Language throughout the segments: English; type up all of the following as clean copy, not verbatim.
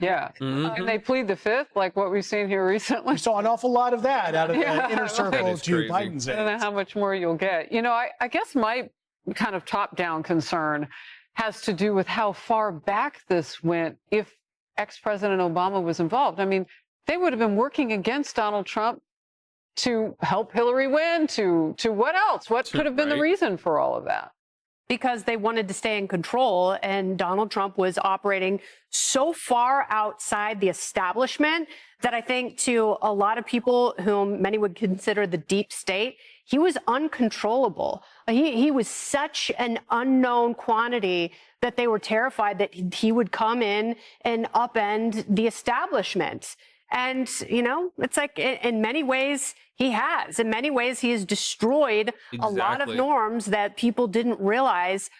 Yeah. And they plead the fifth, like what we've seen here recently. We saw an awful lot of that out of the inner circle That is to crazy. Biden's I don't know aides. how much more you'll get. You know, I guess my kind of top-down concern has to do with how far back this went if ex-President Obama was involved. I mean, they would have been working against Donald Trump to help Hillary win, to what else? What could have been the reason for all of that? Because they wanted to stay in control, and Donald Trump was operating so far outside the establishment that I think to a lot of people whom many would consider the deep state, he was uncontrollable. He was such an unknown quantity that they were terrified that he would come in and upend the establishment. And, you know, it's like in many ways he has. In many ways he has destroyed a lot of norms that people didn't realize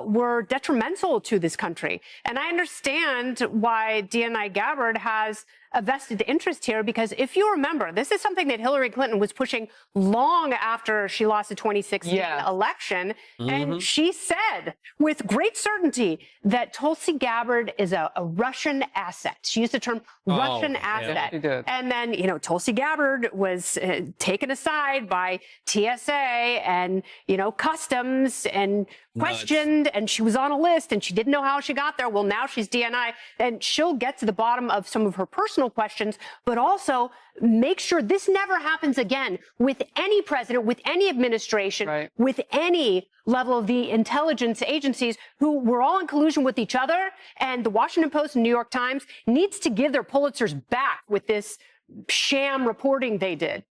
were detrimental to this country. And I understand why DNI Gabbard has a vested interest here, because if you remember, this is something that Hillary Clinton was pushing long after she lost the 2016 election. And she said with great certainty that Tulsi Gabbard is a Russian asset. She used the term Russian asset. She did. And then, you know, Tulsi Gabbard was taken aside by TSA and, you know, customs and questioned, and she was on a list and she didn't know how she got there. Well, now she's DNI, and she'll get to the bottom of some of her personal questions, but also make sure this never happens again with any president, with any administration, with any level of the intelligence agencies who were all in collusion with each other. And the Washington Post and New York Times needs to give their Pulitzers back with this sham reporting they did.